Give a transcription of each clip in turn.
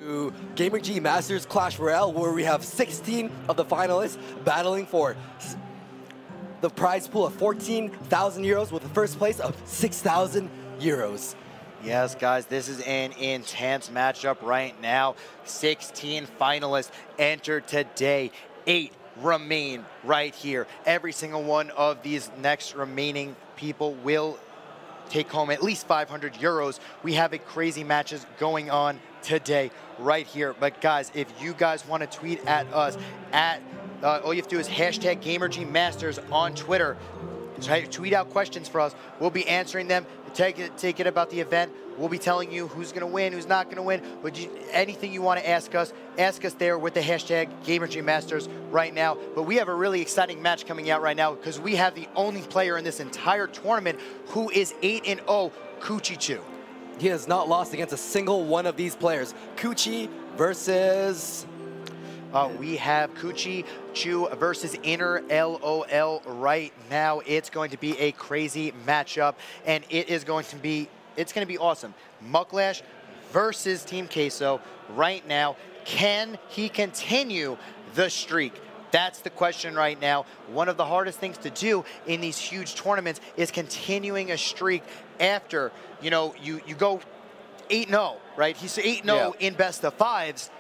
to Gamergy Masters Clash Royale, where we have 16 of the finalists battling for the prize pool of 14,000 euros with the first place of 6,000 euros. Yes, guys, this is an intense matchup right now. 16 finalists entered today. 8 remain right here. Every single one of these next remaining people will take home at least 500 euros. We have a crazy matches going on today right here. But guys, if you guys want to tweet at us, all you have to do is hashtag GamergyMasters on Twitter. Tweet out questions for us. We'll be answering them. Take it about the event. We'll be telling you who's going to win, who's not going to win. Anything you want to ask us there with the hashtag GamergyMasters right now. But we have a really exciting match coming out right now because we have the only player in this entire tournament who is 8-0, Cuchii. He has not lost against a single one of these players. Cuchii versus... we have Cuchii versus Innerlol right now. It's going to be a crazy matchup, and it's going to be awesome. Mucklash versus Team Queso right now. Can he continue the streak? That's the question right now. One of the hardest things to do in these huge tournaments is continuing a streak after, you go 8-0, right? He's 8-0 in best of fives.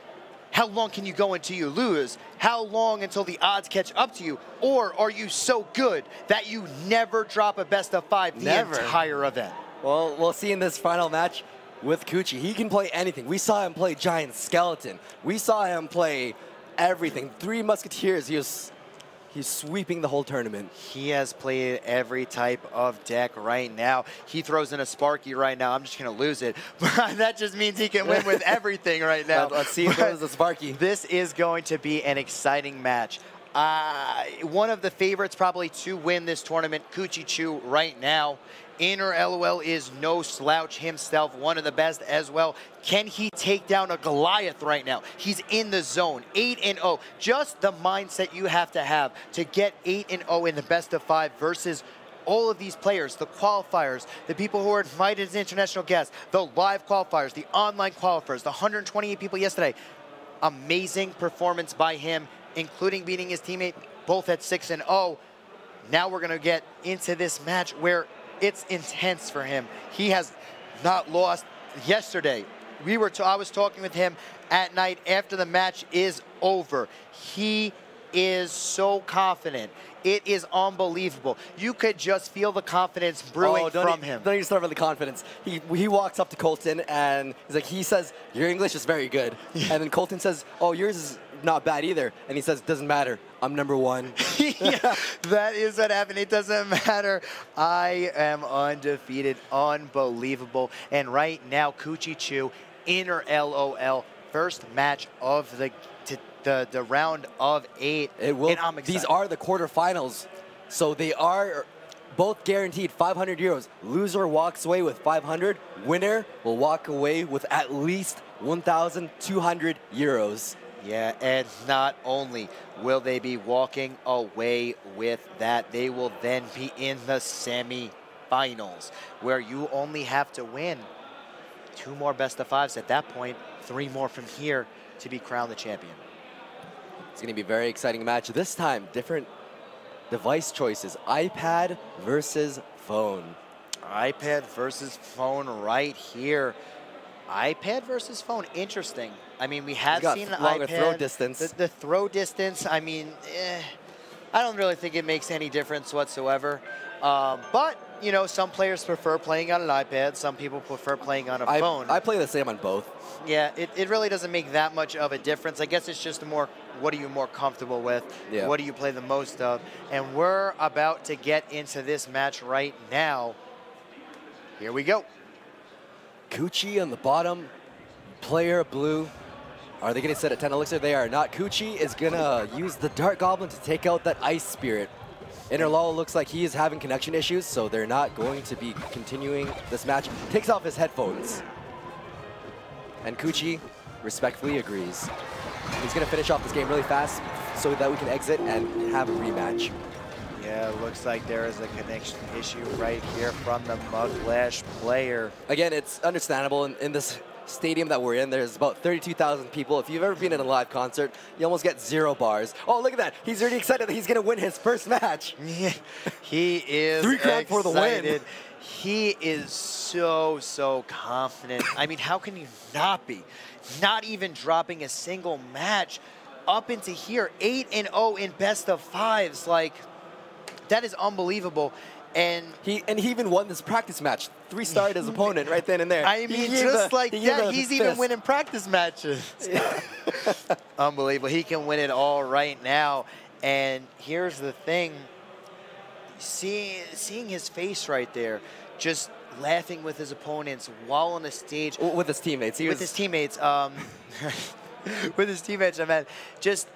How long can you go until you lose? How long until the odds catch up to you? Or are you so good that you never drop a best of 5 the entire event? Well, we'll see in this final match with Cuchii. He can play anything. We saw him play Giant Skeleton. We saw him play everything. 3 Musketeers. He's sweeping the whole tournament. He has played every type of deck right now. He throws in a Sparky right now. I'm just going to lose it. But that just means he can win with everything right now. Let's see if there's a Sparky. This is going to be an exciting match. One of the favorites probably to win this tournament, Cuchii right now. Innerlol is no slouch himself, one of the best as well. Can he take down a Goliath right now? He's in the zone, 8-0. Just the mindset you have to get 8-0 in the best of 5 versus all of these players, the qualifiers, the people who are invited as international guests, the live qualifiers, the online qualifiers, the 128 people yesterday. Amazing performance by him, including beating his teammate, both at 6-0. Now we're gonna get into this match where it's intense for him. He has not lost yesterday. I was talking with him at night after the match is over. He is so confident. It is unbelievable. You could just feel the confidence brewing from him. Don't even start with the confidence. He walks up to Colton and he says, your English is very good. And then Colton says, oh, yours is not bad either. And he says, doesn't matter. I'm #1. Yeah, that is what happened. It doesn't matter. I am undefeated. Unbelievable. And right now, Cuchii, Innerlol, first match of the round of 8. And I'm excited. These are the quarterfinals. So they are both guaranteed 500 euros. Loser walks away with 500. Winner will walk away with at least 1,200 euros. Yeah, and not only will they be walking away with that, they will then be in the semi-finals, where you only have to win 2 more best of 5s at that point, 3 more from here to be crowned the champion. It's going to be a very exciting match. This time, different device choices. iPad versus phone. iPad versus phone right here. iPad versus phone, interesting. I mean, we have seen an iPad. Throw distance. The throw distance, I mean, I don't really think it makes any difference whatsoever. But, some players prefer playing on an iPad. Some people prefer playing on a phone. I play the same on both. Yeah, it really doesn't make that much of a difference. I guess it's just what are you more comfortable with? Yeah. What do you play the most of? And we're about to get into this match right now. Here we go. Cuchii on the bottom, player blue. Are they going to set at 10 elixir? They are not. Cuchii is going to use the Dart Goblin to take out that Ice Spirit. Innerlol looks like he is having connection issues, so they're not going to be continuing this match. Takes off his headphones. And Cuchii respectfully agrees. He's going to finish off this game really fast so that we can exit and have a rematch. Yeah, looks like there is a connection issue right here from the Mucklash player. Again, it's understandable in this stadium that we're in, there's about 32,000 people. If you've ever been in a live concert, you almost get 0 bars. Oh, look at that. He's already excited that he's going to win his first match. He is $3 grand for the win. He is so confident. I mean, how can you not be? Not even dropping a single match up into here. 8-0 in best of 5s. Like, that is unbelievable. And he even won this practice match. 3-starred his opponent right then and there. I mean, just like that, he's even winning practice matches. Unbelievable. He can win it all right now. And here's the thing. Seeing his face right there, just laughing with his opponents while on the stage. With his teammates. With his teammates. With his teammates, I meant. Just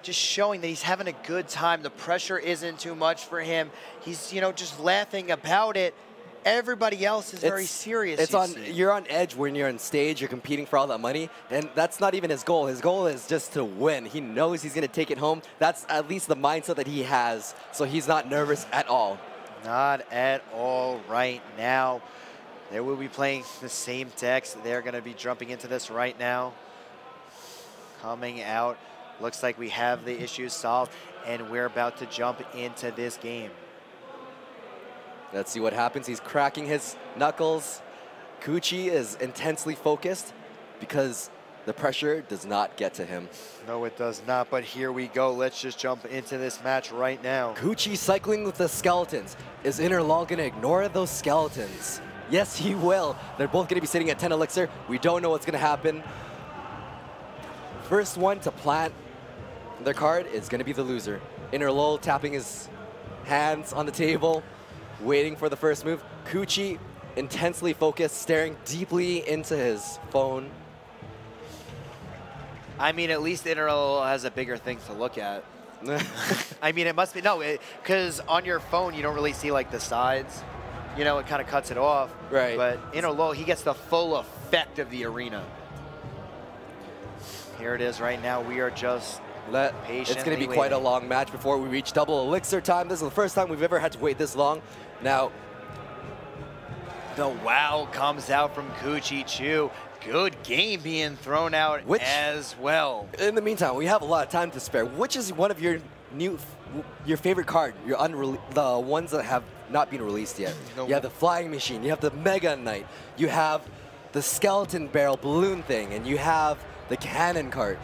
showing that he's having a good time. The pressure isn't too much for him. He's, you know, just laughing about it. Everybody else is very serious. You're on edge when you're on stage. You're competing for all that money, and that's not even his goal. His goal is just to win. He knows he's going to take it home. That's at least the mindset that he has. So he's not nervous at all. Not at all right now. They will be playing the same decks. They're going to be jumping into this right now. Coming out. Looks like we have the issues solved, and we're about to jump into this game. Let's see what happens. He's cracking his knuckles. Cuchii is intensely focused because the pressure does not get to him. No, it does not, but here we go. Let's just jump into this match right now. Cuchii cycling with the skeletons. Is Innerlol going to ignore those skeletons? Yes, he will. They're both going to be sitting at 10 elixir. We don't know what's going to happen. First one to plant their card is going to be the loser. Innerlol tapping his hands on the table, waiting for the first move. Cuchii intensely focused, staring deeply into his phone. I mean, at least Innerlol has a bigger thing to look at. I mean, it must be, no, because on your phone, you don't really see like the sides. You know, it kind of cuts it off. Right. But Innerlol, he gets the full effect of the arena. Here it is right now. We are just patiently It's going to be quite a long match before we reach double elixir time. This is the first time we've ever had to wait this long. Now, the wow comes out from Cuchii. Good game being thrown out as well. In the meantime, we have a lot of time to spare. Which is one of your favorite card, the ones that have not been released yet? You have the flying machine, you have the Mega Knight, you have the skeleton barrel balloon thing, and you have the cannon card.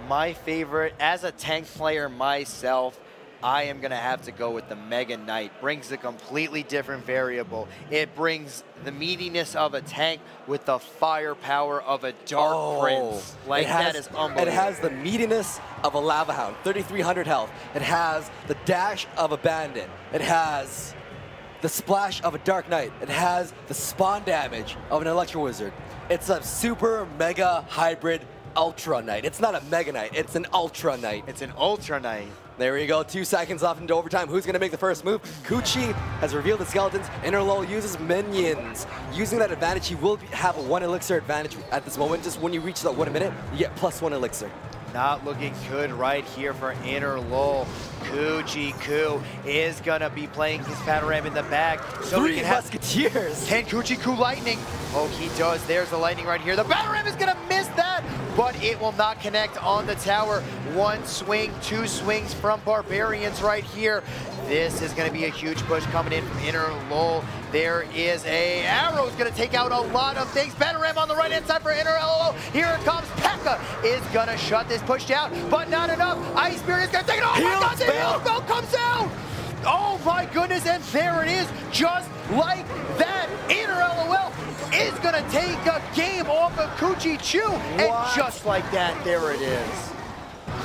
My favorite, as a tank player myself, I am going to have to go with the Mega Knight. Brings a completely different variable. It brings the meatiness of a tank with the firepower of a Dark Prince. Like, that is unbelievable. It has the meatiness of a Lava Hound, 3,300 health. It has the dash of a Bandit. It has the splash of a Dark Knight. It has the spawn damage of an Electro Wizard. It's a super mega hybrid Ultra Knight. It's not a Mega Knight, it's an Ultra Knight. It's an Ultra Knight. There we go, 2 seconds off into overtime. Who's going to make the first move? Cuchii has revealed the skeletons. Innerlol uses minions. Using that advantage, he will have a 1 elixir advantage at this moment. Just when you reach that 1 minute, you get +1 elixir. Not looking good right here for Innerlol. Cuchii is gonna be playing his Panorama in the back. So 3 Musketeers. Can Cuchii lightning? Oh, he does. There's the lightning right here. The Panorama is gonna miss that, but it will not connect on the tower. 1 swing, 2 swings from Barbarians right here. This is gonna be a huge push coming in from Innerlol. There is a arrow. It's gonna take out a lot of things. Panorama on the right-hand side for Innerlol. Here it comes. Pekka is gonna shut this push down, but not enough. Ice Spirit is gonna take it. Oh my God, the heal spell comes out. Oh my goodness, and there it is. Just like that, Innerlol is gonna take a game off of Cuchii. And just like that, there it is.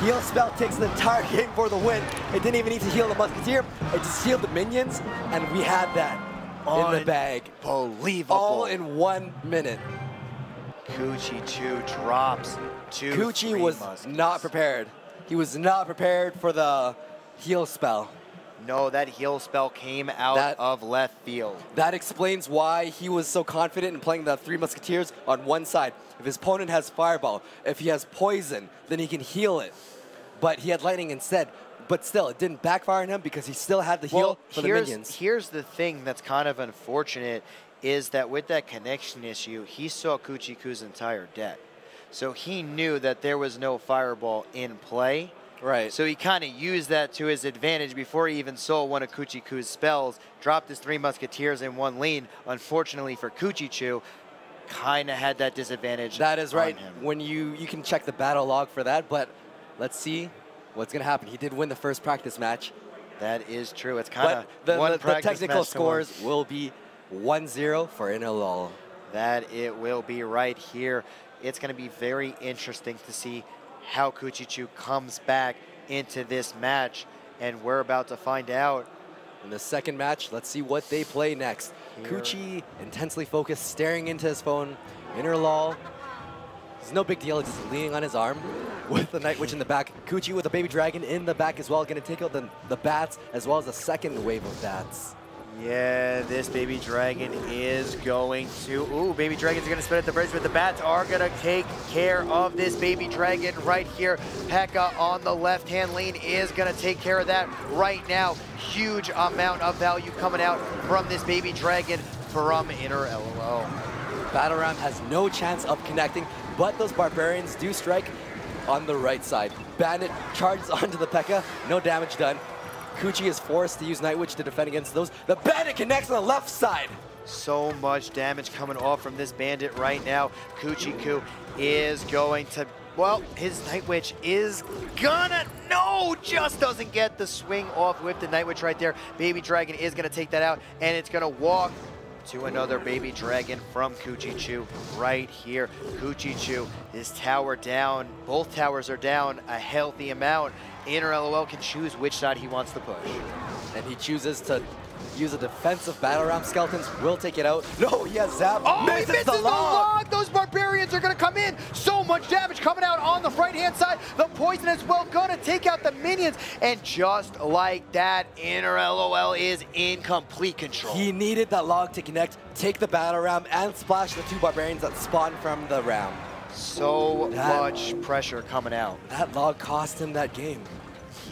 Heal spell takes the entire game for the win. It didn't even need to heal the Musketeer. It just healed the minions, and we had that in the bag. Unbelievable. All in 1 minute. Cuchii drops 2. Cuchii was not prepared. He was not prepared for the heal spell. No, that heal spell came out of left field. That explains why he was so confident in playing the 3 Musketeers on one side. If his opponent has Fireball, if he has Poison, then he can heal it. But he had Lightning instead. But still, it didn't backfire on him because he still had the heal for the minions. Here's the thing that's kind of unfortunate is that with that connection issue, he saw Cuchii entire deck. So he knew that there was no fireball in play. Right. So he kind of used that to his advantage before he even saw one of Cuchii spells, dropped his 3 Musketeers in one lane. Unfortunately for Cuchii, kind of had that disadvantage. That is right. Him. When you can check the battle log for that, but let's see what's going to happen. He did win the first practice match. That is true. It's kind of the technical scores will be 1-0 for Innerlol. That it will be right here. It's going to be very interesting to see how Cuchii comes back into this match, and we're about to find out. In the second match, let's see what they play next. Cuchii intensely focused, staring into his phone. Innerlol, it's no big deal, just leaning on his arm with the Night Witch in the back. Cuchii with a Baby Dragon in the back as well, going to take out the bats as well as a second wave of bats. Yeah, this Baby Dragon is going to... Ooh, Baby Dragon's going to spin at the bridge, but the bats are going to take care of this Baby Dragon right here. P.E.K.K.A on the left-hand lane is going to take care of that right now. Huge amount of value coming out from this Baby Dragon from Innerlol. Battle Ram has no chance of connecting, but those Barbarians do strike on the right side. Bandit charges onto the P.E.K.K.A, no damage done. Cuchii is forced to use Night Witch to defend against those. The Bandit connects on the left side. So much damage coming off from this Bandit right now. Cuchii is going to, well, his Night Witch is gonna, no, just doesn't get the swing off with the Night Witch right there. Baby Dragon is gonna take that out, and it's gonna walk to another Baby Dragon from Cuchii right here. Cuchii, his tower down. Both towers are down a healthy amount. Innerlol can choose which side he wants to push. And he chooses to use a defensive Battle Ram. Skeletons will take it out. No, he has Zap. Oh, he misses the log! Those Barbarians are going to come in. So much damage coming out on the right-hand side. The poison as well going to take out the minions. And just like that, Innerlol is in complete control. He needed that log to connect, take the Battle Ram, and splash the 2 Barbarians that spawn from the Ram. So much pressure coming out. That log cost him that game.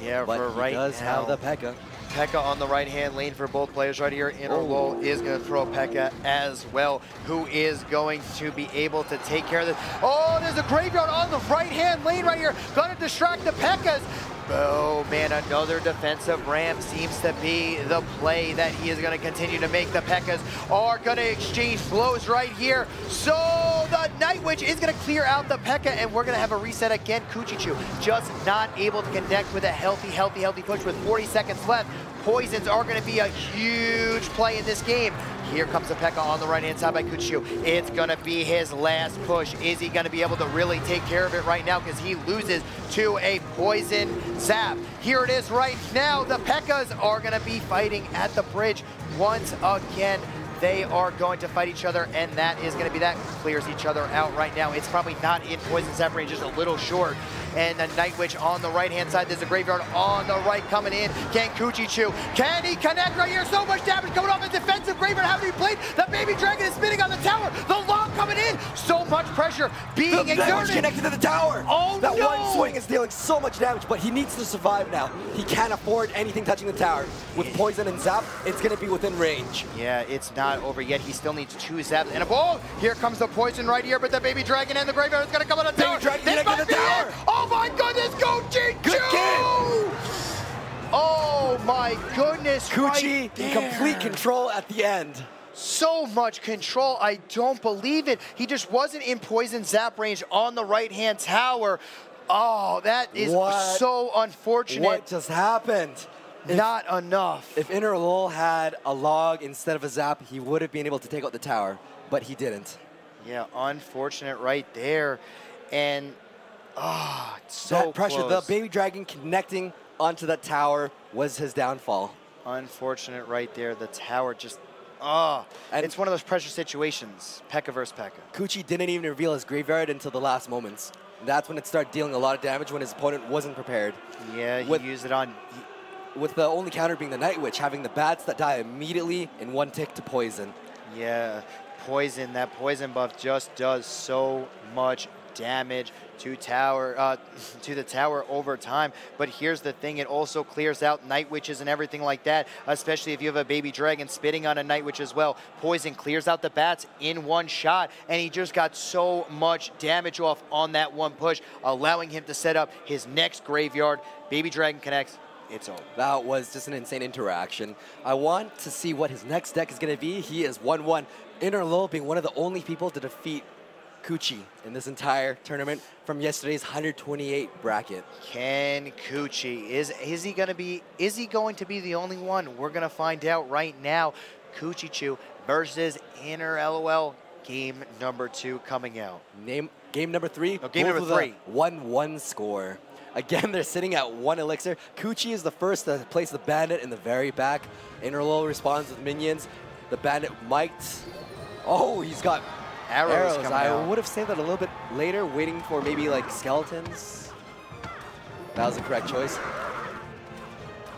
Yeah, but for right now. He does have the P.E.K.K.A. P.E.K.K.A on the right-hand lane for both players right here. Innerlol is going to throw P.E.K.K.A as well, who is going to be able to take care of this. Oh, there's a graveyard on the right-hand lane right here. Going to distract the P.E.K.K.As. Oh, man, another defensive Ram seems to be the play that he is going to continue to make. The P.E.K.K.As are going to exchange blows right here. So the Night Witch is going to clear out the P.E.K.K.A, and we're going to have a reset again. Cuchii just not able to connect with a healthy push with 40 seconds left. Poisons are going to be a huge play in this game. Here comes the P.E.K.K.A on the right-hand side by Cuchii. It's going to be his last push. Is he going to be able to really take care of it right now? Because he loses to a poison zap. Here it is right now. The P.E.K.K.As are going to be fighting at the bridge once again. They are going to fight each other, and that is going to be that. Clears each other out right now. It's probably not in poison zap range, just a little short. And the Night Witch on the right-hand side. There's a graveyard on the right coming in. Can Cuchii, can he connect right here? So much damage coming off a defensive graveyard. How do he play? The Baby Dragon is spinning on the tower. The log coming in. So much pressure being exerted. Connected to the tower. Oh, that no. one swing is dealing so much damage, but he needs to survive now. He can't afford anything touching the tower. With poison and zap, it's going to be within range. Yeah, it's not over yet. He still needs 2 zaps and a ball. Here comes the poison right here, but the Baby Dragon and the graveyard is going to come on the tower. Baby Dragon connected to the tower. Oh my goodness, Cuchii! Good game. Oh my goodness, Cuchii right in complete control at the end. So much control, I don't believe it. He just wasn't in poison zap range on the right-hand tower. Oh, that is so unfortunate. What just happened? Not enough. If Innerlol had a log instead of a zap, he would have been able to take out the tower, but he didn't. Yeah, unfortunate right there. And, so that pressure, close. the Baby Dragon connecting onto that tower was his downfall. Unfortunate right there. The tower just, and it's one of those pressure situations. P.E.K.K.A versus P.E.K.K.A. Cuchii didn't even reveal his graveyard until the last moments. That's when it started dealing a lot of damage when his opponent wasn't prepared. Yeah, he used it on... With the only counter being the Night Witch, having the bats that die immediately in 1 tick to poison. Yeah, poison. That poison buff just does so much damage to the tower over time. But here's the thing, it also clears out Night Witches and everything like that, especially if you have a baby dragon spitting on a Night Witch as well. Poison clears out the bats in one shot, and he just got so much damage off on that one push, allowing him to set up his next graveyard. Baby dragon connects. It's over. That was just an insane interaction. I want to see what his next deck is going to be. He is 1-1. Innerlol being one of the only people to defeat Cuchii in this entire tournament from yesterday's 128 bracket. Can Cuchii, is he going to be the only one? We're going to find out right now. Cuchii versus Innerlol, game number 2 coming out. Game number 3. No, game number 3. 1-1 score. Again, they're sitting at 1 elixir. Cuchii is the first to place the bandit in the very back. Innerlol responds with minions. The bandit might... Oh, he's got arrows. I would have saved that a little bit later, waiting for maybe like skeletons. That was the correct choice.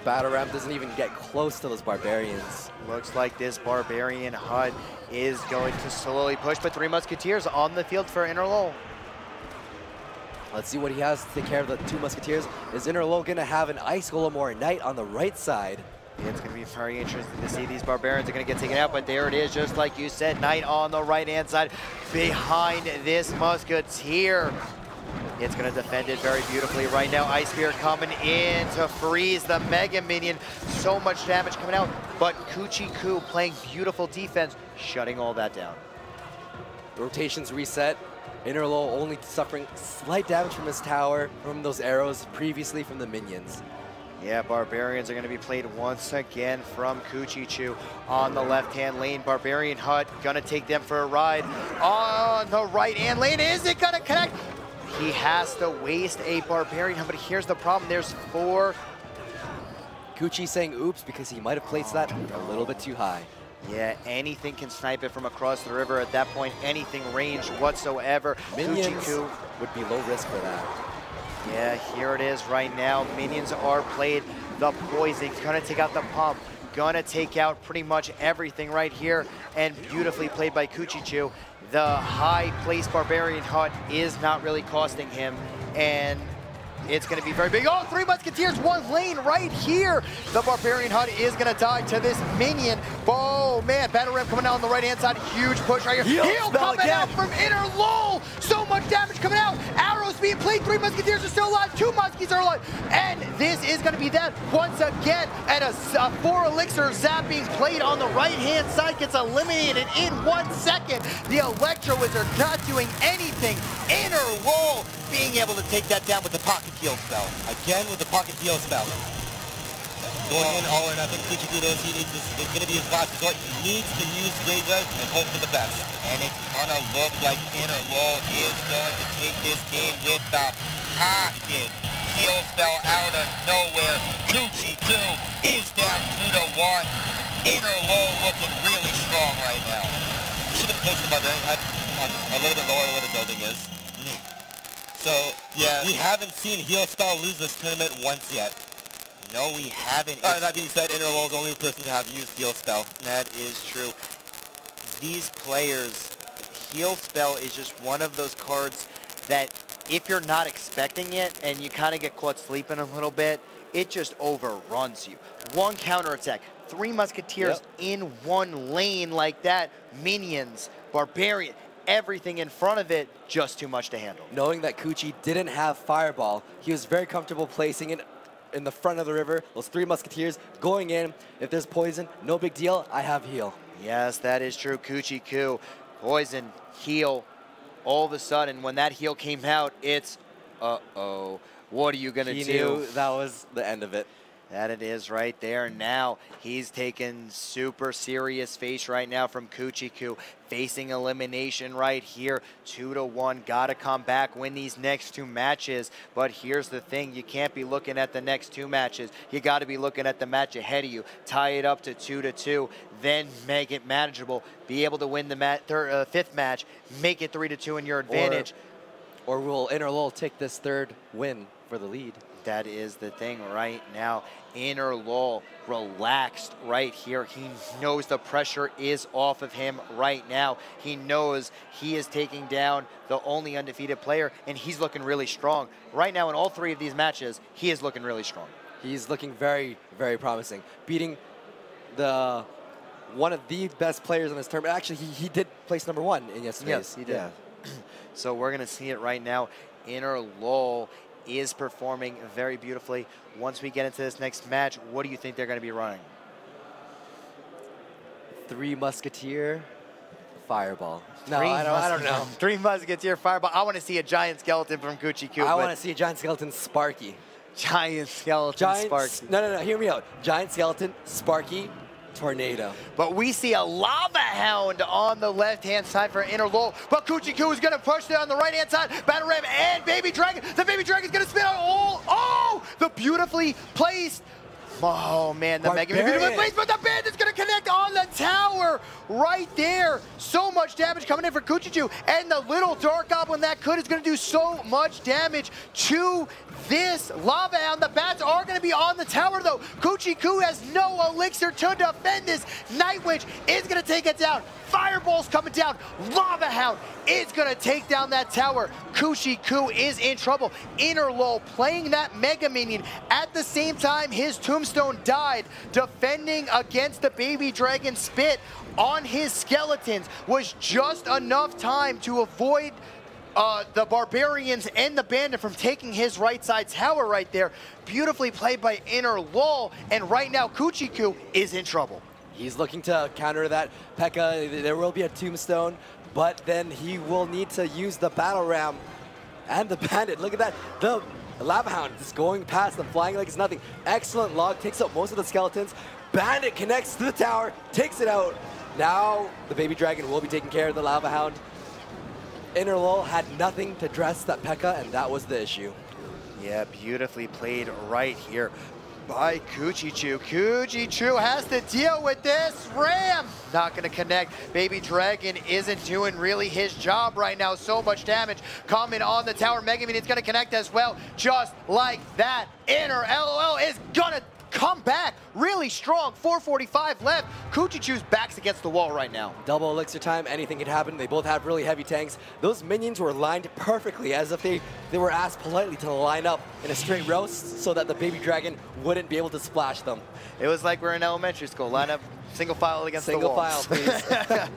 Battle Ram doesn't even get close to those barbarians. Looks like this barbarian HUD is going to slowly push, but 3 Musketeers on the field for Innerlol. Let's see what he has to take care of the 2 Musketeers. Is Innerlol going to have an Ice Golem or a Knight on the right side? It's going to be very interesting to see. These barbarians are going to get taken out, but there it is, just like you said, Knight on the right-hand side behind this Musketeer. It's going to defend it very beautifully right now. Ice Spear coming in to freeze the Mega Minion. So much damage coming out, but Cuchii playing beautiful defense, shutting all that down. Rotations reset. Innerlol only suffering slight damage from his tower, from those arrows previously from the minions. Yeah, Barbarians are going to be played once again from Cuchii on the left-hand lane. Barbarian HUD going to take them for a ride on the right-hand lane. Is it going to connect? He has to waste a Barbarian HUD, but here's the problem. There's 4. Cuchii saying oops because he might have placed that a little bit too high. Yeah, anything can snipe it from across the river at that point. Anything range whatsoever. Minions would be low risk for that. Yeah, here it is right now. Minions are played. The poison, gonna take out the pump. Gonna take out pretty much everything right here. And beautifully played by Cuchii. The high-placed Barbarian HUD is not really costing him. And it's going to be very big. Oh, 3 Musketeers, 1 lane right here. The Barbarian HUD is going to die to this minion. Oh, man, Battle Ram coming out on the right-hand side. Huge push right here. Heal coming out from Innerlol. So much damage coming out. Arrows being played. 3 Musketeers are still alive. 2 Muskies are alive. And this is going to be that once again. And a 4 elixir zap being played on the right-hand side gets eliminated in 1 second. The Electro Wizard not doing anything. Innerlol being able to take that down with the pocket heal spell. Again with the pocket heal spell. Going in all or nothing, Cuchii knows he needs this. It's going to be his last resort. He needs to use Graveyard and hope for the best. And it's going to look like Innerlol is going to take this game with the pocket heal spell out of nowhere. Cuchii is down 2-1. Innerlol looking really strong right now. Should have placed him on a little bit lower where the building is. So, yeah, we haven't seen heal spell lose this tournament once yet. No, we haven't. That being said, Innerlol is the only person to have used heal spell. That is true. These players, heal spell is just one of those cards that if you're not expecting it and you kind of get caught sleeping a little bit, it just overruns you. 1 counterattack, 3 Musketeers in 1 lane like that, minions, Barbarian, everything in front of it, just too much to handle. Knowing that Cuchii didn't have Fireball, he was very comfortable placing it in the front of the river. Those 3 Musketeers going in. If there's poison, no big deal. I have heal. Yes, that is true. Cuchii, poison, heal. All of a sudden, when that heal came out, it's, uh-oh, what are you going to do? He knew that was the end of it. That it is right there. Now he's taking super serious face right now from Cuchii, facing elimination right here. 2-1. Gotta come back, win these next 2 matches. But here's the thing, you can't be looking at the next 2 matches. You gotta be looking at the match ahead of you. Tie it up to 2-2, then make it manageable. Be able to win the 5th match, make it 3-2 in your advantage. Or will Innerlol take this 3rd win for the lead? That is the thing right now. Innerlol relaxed right here. He knows the pressure is off of him right now. He knows he is taking down the only undefeated player, and he's looking really strong. Right now in all 3 of these matches, he is looking really strong. He's looking very, very promising. Beating one of the best players in this tournament. Actually, he did place #1 in yesterday's. Yes, he did. Yeah. So we're going to see it right now. Innerlol is performing very beautifully. Once we get into this next match, what do you think they're going to be running? 3 Musketeer, Fireball. No, Three I don't know. 3 Musketeer, Fireball. I want to see a giant skeleton from Cuchii. I want to see a giant skeleton, Sparky. Giant skeleton, Sparky. No, hear me out. Giant skeleton, Sparky, Tornado. But we see a Lava Hound on the left-hand side for Innerlol. But Cuchii is going to push it on the right-hand side. Battle Ram and Baby Dragon. The Baby Dragon's going to spin out all. Oh, the beautifully placed. Oh, man, the Mega Man beautifully placed, but the Bandit's going to connect on the tower right there. So much damage coming in for Cuchii. And the little Dark Goblin that could is going to do so much damage to this Lava Hound. The bats are going to be on the tower, though. Cuchii has no elixir to defend this. Night Witch is going to take it down. Fireball's coming down. Lava Hound is going to take down that tower. Cuchii is in trouble. Innerlol playing that Mega Minion. At the same time, his Tombstone died. Defending against the Baby Dragon Spit on his skeletons was just enough time to avoid the Barbarians and the Bandit from taking his right side tower right there. Beautifully played by Innerlol, and right now Cuchii is in trouble. He's looking to counter that P.E.K.K.A. There will be a Tombstone, but then he will need to use the Battle Ram and the Bandit. Look at that. The Lava Hound is going past them, flying like it's nothing. Excellent log, takes out most of the skeletons. Bandit connects to the tower, takes it out. Now the Baby Dragon will be taking care of the Lava Hound. Innerlol had nothing to dress that P.E.K.K.A., and that was the issue. Yeah, beautifully played right here by Cuchii. Cuchii has to deal with this. Ram not going to connect. Baby Dragon isn't doing really his job right now. So much damage coming on the tower. Mega Man is going to connect as well. Just like that, Innerlol is going to come back really strong. 4:45 left. Cuchii's back's against the wall right now. Double elixir time, anything could happen. They both have really heavy tanks. Those minions were lined perfectly, as if they were asked politely to line up in a straight row so that the Baby Dragon wouldn't be able to splash them. It was like we're in elementary school. Line up single file against the wall. Single file, please.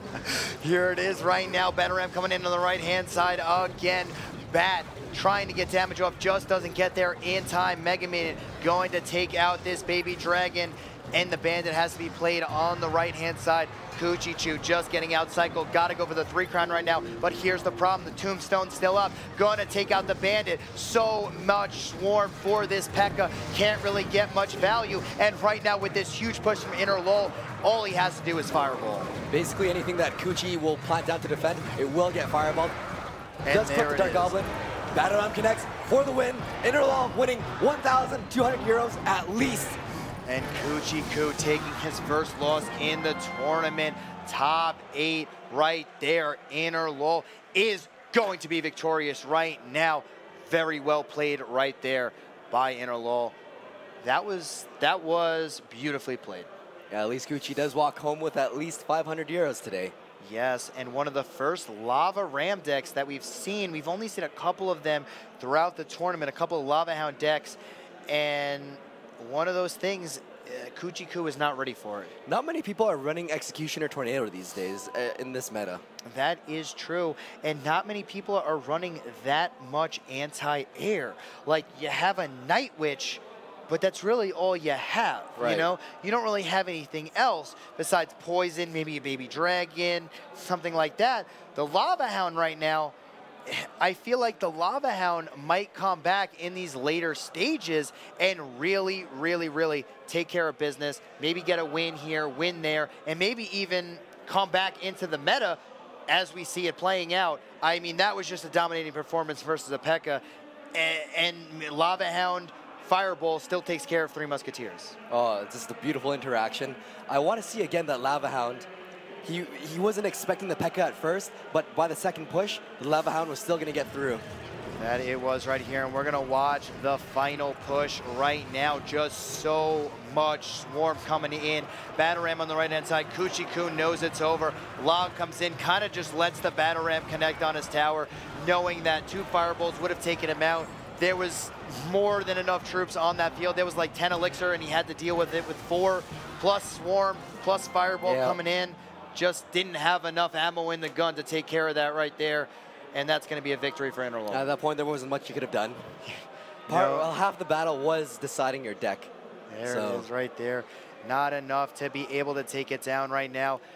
Here it is right now. Battle Ram coming in on the right-hand side again. Bat trying to get damage off, just doesn't get there in time. Mega Man going to take out this Baby Dragon, and the Bandit has to be played on the right-hand side. Cuchii just getting out cycled. Got to go for the 3-crown right now, but here's the problem. The Tombstone's still up. Going to take out the Bandit. So much swarm for this P.E.K.K.A. Can't really get much value, and right now with this huge push from Innerlol, all he has to do is Fireball. Basically anything that Cuchii will plant down to defend, it will get Fireballed. And does clip the Dark Goblin. Battle Ram connects for the win. Innerlol winning 1,200 euros at least. And Cuchii taking his first loss in the tournament. Top 8 right there. Innerlol is going to be victorious right now. Very well played right there by Innerlol. That was beautifully played. Yeah, at least Cuchii does walk home with at least 500 euros today. Yes, and one of the first Lava Ram decks that we've seen. We've only seen a couple of them throughout the tournament, a couple of Lava Hound decks, and one of those things, Cuchii is not ready for it. Not many people are running Executioner Tornado these days in this meta. That is true, and not many people are running that much anti-air. Like, you have a Night Witch, but that's really all you have, right. You know? You don't really have anything else besides Poison, maybe a Baby Dragon, something like that. The Lava Hound right now, I feel like the Lava Hound might come back in these later stages and really, really, really take care of business, maybe get a win here, win there, and maybe even come back into the meta as we see it playing out. I mean, that was just a dominating performance versus a P.E.K.K.A. And Lava Hound, Fireball still takes care of 3 Musketeers. Oh, it's just a beautiful interaction. I want to see again that Lava Hound. He wasn't expecting the P.E.K.K.A. at first, but by the second push, the Lava Hound was still going to get through. That it was right here, and we're gonna watch the final push right now. Just so much swarm coming in. Battle Ram on the right-hand side. Cuchii knows it's over. Log comes in, kind of just lets the Battle Ram connect on his tower, knowing that 2 fireballs would have taken him out. There was more than enough troops on that field. There was like 10 elixir, and he had to deal with it with 4, plus swarm, plus fireball coming in. Just didn't have enough ammo in the gun to take care of that right there. And that's going to be a victory for Innerlol. At that point, there wasn't much you could have done. Well, half the battle was deciding your deck. There it is right there. Not enough to be able to take it down right now.